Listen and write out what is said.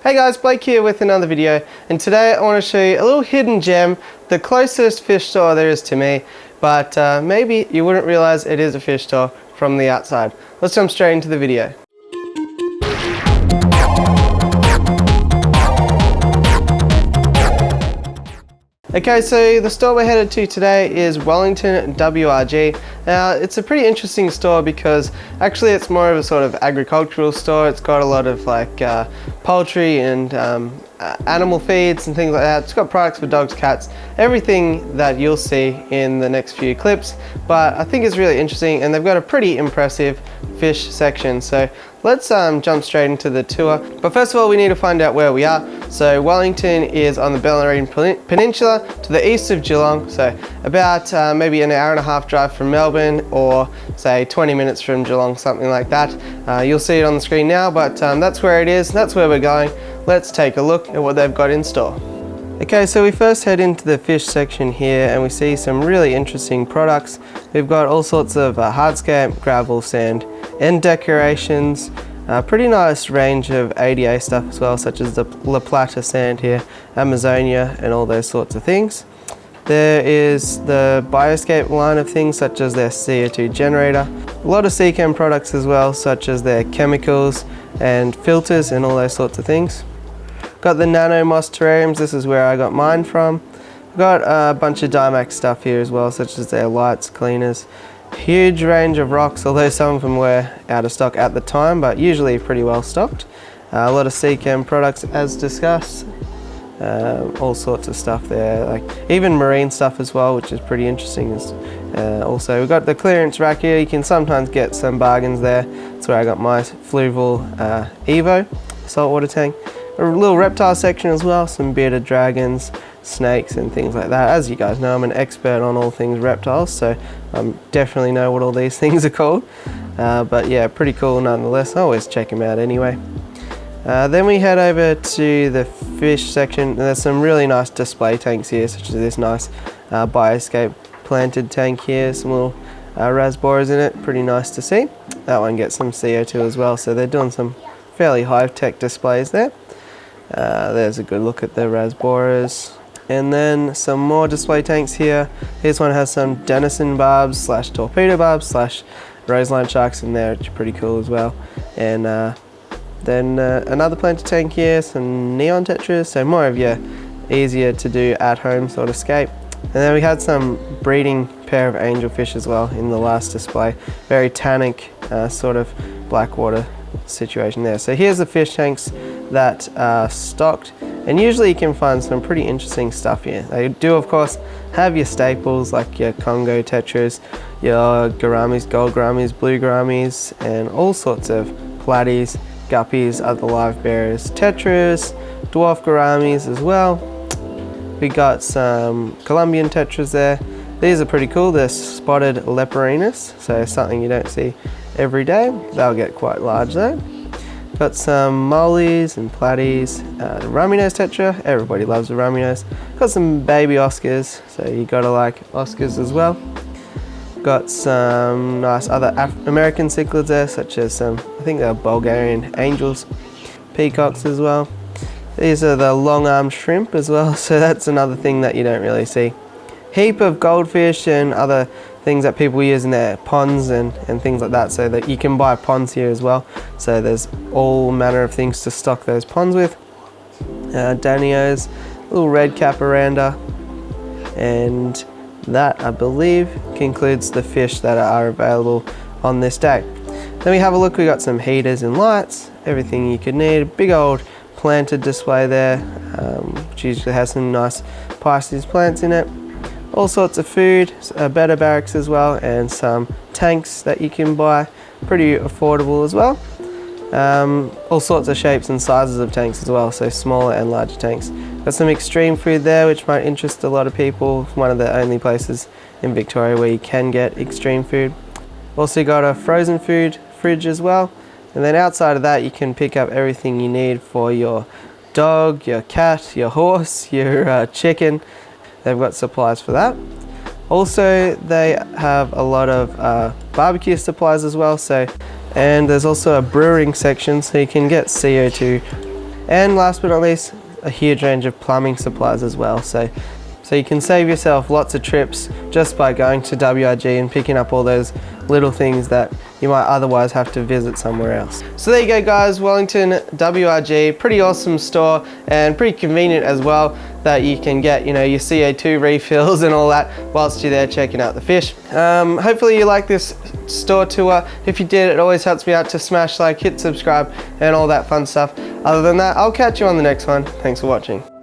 Hey guys, Blake here with another video, and today I want to show you a little hidden gem, the closest fish store there is to me, but maybe you wouldn't realize it is a fish store from the outside. Let's jump straight into the video. Okay, so the store we're headed to today is Wallington WRG. Now, it's a pretty interesting store because actually it's more of a sort of agricultural store. It's got a lot of like poultry and animal feeds and things like that. It's got products for dogs, cats, everything that you'll see in the next few clips. But I think it's really interesting, and they've got a pretty impressive fish section. So let's jump straight into the tour. But first of all, we need to find out where we are. So Wellington is on the Bellarine Peninsula to the east of Geelong. So about maybe an hour and a half drive from Melbourne, or say 20 minutes from Geelong, something like that. You'll see it on the screen now, but that's where it is. That's where we're going. Let's take a look at what they've got in store. Okay, so we first head into the fish section here and we see some really interesting products. We've got all sorts of hardscape, gravel, sand, and decorations. Pretty nice range of ADA stuff as well, such as the La Plata sand here, Amazonia, and all those sorts of things. There is the Bioscape line of things, such as their CO2 generator. A lot of Seachem products as well, such as their chemicals and filters and all those sorts of things. Got the Nano Moss terrariums. This is where I got mine from. Got a bunch of Dymax stuff here as well, such as their lights, cleaners. Huge range of rocks, although some of them were out of stock at the time, but usually pretty well stocked. A lot of Seachem products as discussed. All sorts of stuff there, like even marine stuff as well, which is pretty interesting. Also, we've got the clearance rack here. You can sometimes get some bargains there. That's where I got my Fluval Evo saltwater tank. A little reptile section as well, some bearded dragons, snakes and things like that. As you guys know, I'm an expert on all things reptiles, so I definitely know what all these things are called. But yeah, pretty cool nonetheless. I always check them out anyway. Then we head over to the fish section, and there's some really nice display tanks here, such as this nice Bioscape planted tank here, some little rasboras in it, pretty nice to see. That one gets some CO2 as well, so they're doing some fairly high-tech displays there. There's a good look at the rasboras. And then some more display tanks here. This one has some Denison barbs slash torpedo barbs slash roseline sharks in there, which are pretty cool as well. And then another planted tank here, some neon tetras, so more of your easier to do at home sort of scape. And then we had some breeding pair of angelfish as well in the last display. Very tannic sort of blackwater situation there. So here's the fish tanks that are stocked, and usually you can find some pretty interesting stuff here. They do of course have your staples like your Congo tetras, your gouramis, gold gouramis, blue gouramis, and all sorts of platies, guppies, other live bearers, tetras, dwarf gouramis as well. We got some Colombian tetras there. These are pretty cool. They're spotted leperinus, so something you don't see every day. They'll get quite large though. Got some mollies and platies, rummy nose tetra. Everybody loves the rummy nose. Got some baby Oscars, so you gotta like Oscars as well. Got some nice other American cichlids there, such as some, I think they're Bulgarian angels, peacocks as well. These are the long-armed shrimp as well, so that's another thing that you don't really see. Heap of goldfish and other things that people use in their ponds and things like that, so that you can buy ponds here as well. So there's all manner of things to stock those ponds with. Danios, little red caparanda, and that I believe concludes the fish that are available on this day. Then we have a look, we got some heaters and lights, everything you could need. A big old planted display there, which usually has some nice Pisces plants in it. All sorts of food, betta barracks as well, and some tanks that you can buy, pretty affordable as well. All sorts of shapes and sizes of tanks as well, so smaller and larger tanks. Got some extreme food there, which might interest a lot of people. One of the only places in Victoria where you can get extreme food. Also got a frozen food fridge as well. And then outside of that, you can pick up everything you need for your dog, your cat, your horse, your chicken. They've got supplies for that. Also, they have a lot of barbecue supplies as well. And there's also a brewing section, so you can get CO2 And last but not least, a huge range of plumbing supplies as well. So you can save yourself lots of trips just by going to WRG and picking up all those little things that you might otherwise have to visit somewhere else. So there you go guys, Wallington WRG, pretty awesome store and pretty convenient as well, that you can get, you know, your CO2 refills and all that whilst you're there checking out the fish. Hopefully you like this store tour. If you did, it always helps me out to smash like, hit subscribe and all that fun stuff. Other than that, I'll catch you on the next one. Thanks for watching.